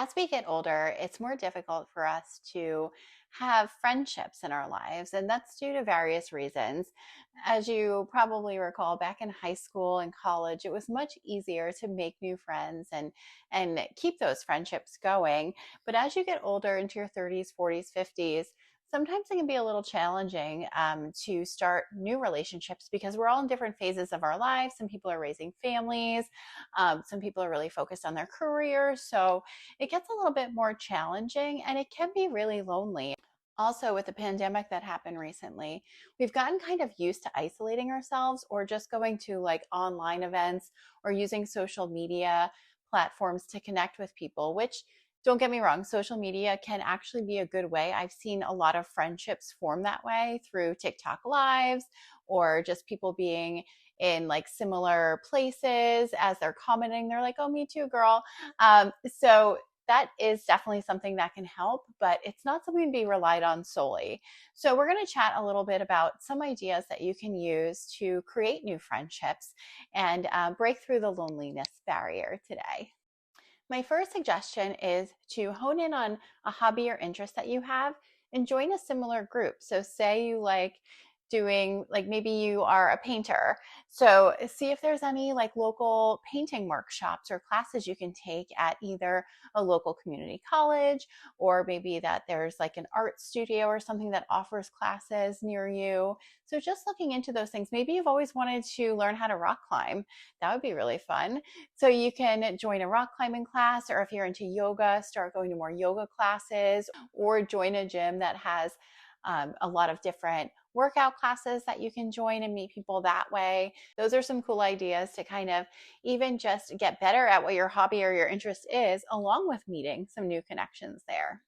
As we get older, it's more difficult for us to have friendships in our lives, and that's due to various reasons. As you probably recall, back in high school and college, it was much easier to make new friends and keep those friendships going. But as you get older into your 30s, 40s, 50s, sometimes it can be a little challenging to start new relationships because we're all in different phases of our lives. Some people are raising families, some people are really focused on their careers. So it gets a little bit more challenging and it can be really lonely. Also, with the pandemic that happened recently, we've gotten kind of used to isolating ourselves or just going to like online events or using social media platforms to connect with people, which don't get me wrong, social media can actually be a good way. I've seen a lot of friendships form that way through TikTok lives or just people being in like similar places as they're commenting. They're like, oh, me too, girl. So that is definitely something that can help, but it's not something to be relied on solely. So, we're going to chat a little bit about some ideas that you can use to create new friendships and break through the loneliness barrier today. My first suggestion is to hone in on a hobby or interest that you have and join a similar group. So, say you like doing, like maybe you are a painter. So, see if there's any like local painting workshops or classes you can take at either a local community college or maybe that there's like an art studio or something that offers classes near you. So, just looking into those things. Maybe you've always wanted to learn how to rock climb. That would be really fun. So you can join a rock climbing class, or if you're into yoga, start going to more yoga classes, or join a gym that has a lot of different workout classes that you can join and meet people that way. Those are some cool ideas to kind of even just get better at what your hobby or your interest is, along with meeting some new connections there.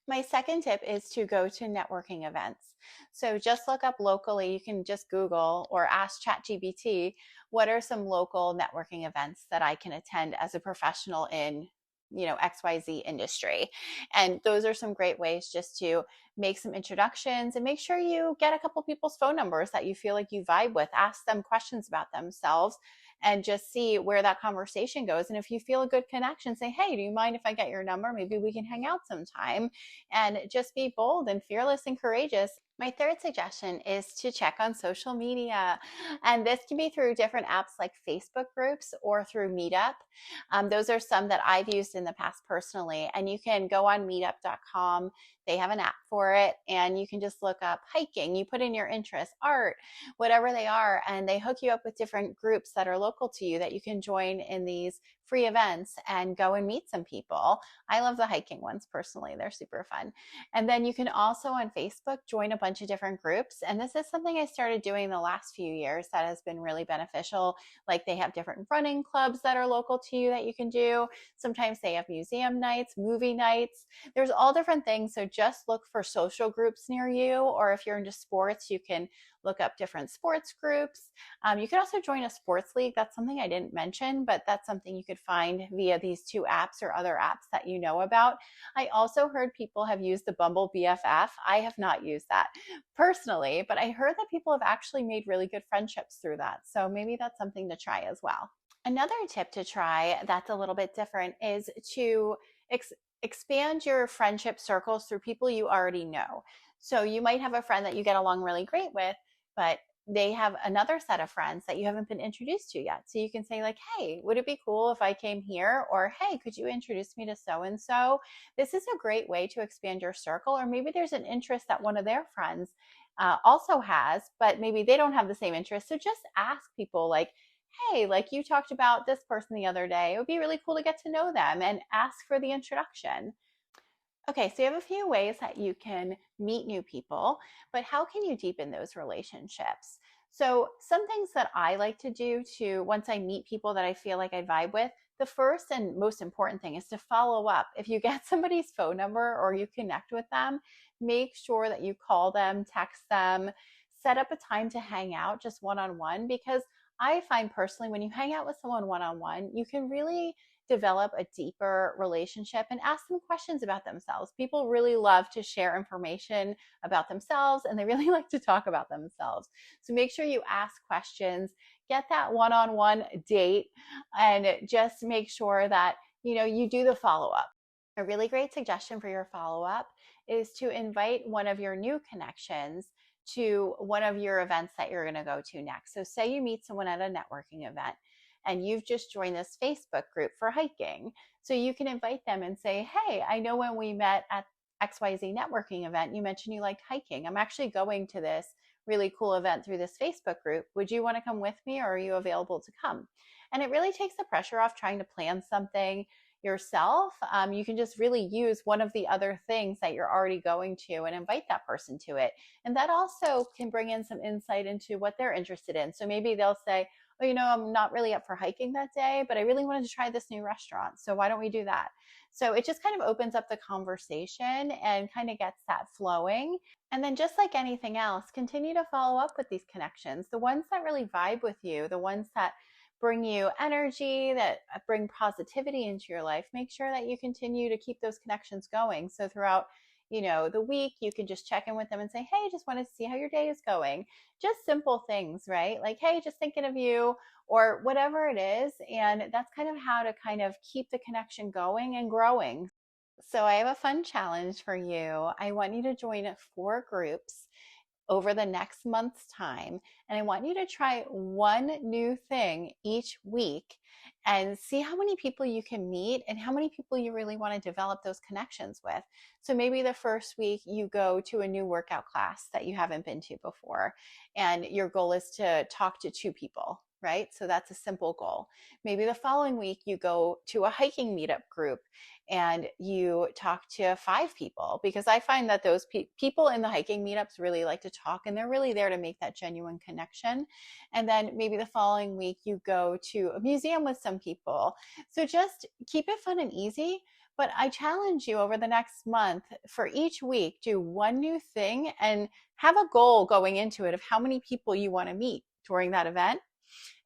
My second tip is to go to networking events. So just look up locally. You can just Google or ask ChatGPT, what are some local networking events that I can attend as a professional in, XYZ industry. And those are some great ways just to make some introductions and make sure you get a couple people's phone numbers that you feel like you vibe with. Ask them questions about themselves and just see where that conversation goes. And if you feel a good connection, say, hey, do you mind if I get your number? Maybe we can hang out sometime, and just be bold and fearless and courageous. My third suggestion is to check on social media. And this can be through different apps like Facebook groups or through Meetup. Those are some that I've used in the past personally. And you can go on meetup.com. They have an app for it. And you can just look up hiking. You put in your interests, art, whatever they are. And they hook you up with different groups that are local to you that you can join in these free events and go and meet some people. I love the hiking ones personally. They're super fun. And then you can also on Facebook join a bunch of different groups. And this is something I started doing the last few years that has been really beneficial. Like they have different running clubs that are local to you that you can do. Sometimes they have museum nights, movie nights. There's all different things. So just look for social groups near you. Or if you're into sports, you can look up different sports groups. You could also join a sports league. That's something I didn't mention, but that's something you could find via these two apps or other apps that you know about. I also heard people have used the Bumble BFF. I have not used that personally, but I heard that people have actually made really good friendships through that. So maybe that's something to try as well. Another tip to try that's a little bit different is to expand your friendship circles through people you already know. So you might have a friend that you get along really great with, but they have another set of friends that you haven't been introduced to yet. So you can say like, hey, would it be cool if I came here? Or, hey, could you introduce me to so-and-so? This is a great way to expand your circle. Or maybe there's an interest that one of their friends also has, but maybe they don't have the same interest. So just ask people like, hey, like you talked about this person the other day. It would be really cool to get to know them and ask for the introduction. Okay, so you have a few ways that you can meet new people, but how can you deepen those relationships? So, some things that I like to do to once I meet people that I feel like I vibe with, the first and most important thing is to follow up. If you get somebody's phone number or you connect with them, make sure that you call them, text them, set up a time to hang out just one on one because I find personally when you hang out with someone one on one, you can really develop a deeper relationship and ask them questions about themselves. People really love to share information about themselves and they really like to talk about themselves. So make sure you ask questions, get that one on one date, and just make sure that you do the follow up. A really great suggestion for your follow up is to invite one of your new connections to one of your events that you're going to go to next. So, say you meet someone at a networking event and you've just joined this Facebook group for hiking. So, you can invite them and say, hey, I know when we met at XYZ networking event, you mentioned you liked hiking. I'm actually going to this really cool event through this Facebook group. Would you want to come with me, or are you available to come? And it really takes the pressure off trying to plan something yourself. You can just really use one of the other things that you're already going to and invite that person to it. And that also can bring in some insight into what they're interested in. So maybe they'll say, oh, I'm not really up for hiking that day, but I really wanted to try this new restaurant. So why don't we do that? So it just kind of opens up the conversation and kind of gets that flowing. And then, just like anything else, continue to follow up with these connections, the ones that really vibe with you, the ones that bring you energy, that bring positivity into your life. Make sure that you continue to keep those connections going. So throughout, the week, you can just check in with them and say, hey, just wanted to see how your day is going. Just simple things, right? Like, hey, just thinking of you, or whatever it is. And that's kind of how to kind of keep the connection going and growing. So I have a fun challenge for you. I want you to join 4 groups over the next month's time. And I want you to try one new thing each week and see how many people you can meet and how many people you really want to develop those connections with. So maybe the first week you go to a new workout class that you haven't been to before, and your goal is to talk to 2 people. Right? So that's a simple goal. Maybe the following week you go to a hiking meetup group and you talk to 5 people, because I find that those people in the hiking meetups really like to talk, and they're really there to make that genuine connection. And then maybe the following week you go to a museum with some people. So just keep it fun and easy. But I challenge you over the next month, for each week, do one new thing and have a goal going into it of how many people you want to meet during that event,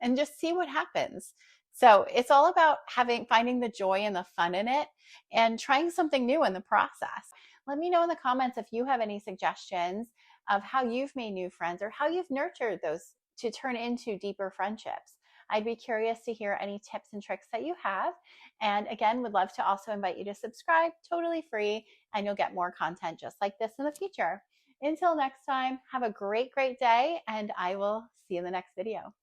and just see what happens. So it's all about finding the joy and the fun in it and trying something new in the process. Let me know in the comments if you have any suggestions of how you've made new friends or how you've nurtured those to turn into deeper friendships. I'd be curious to hear any tips and tricks that you have. And again, would love to also invite you to subscribe, totally free, and you'll get more content just like this in the future. Until next time, have a great, great day, and I will see you in the next video.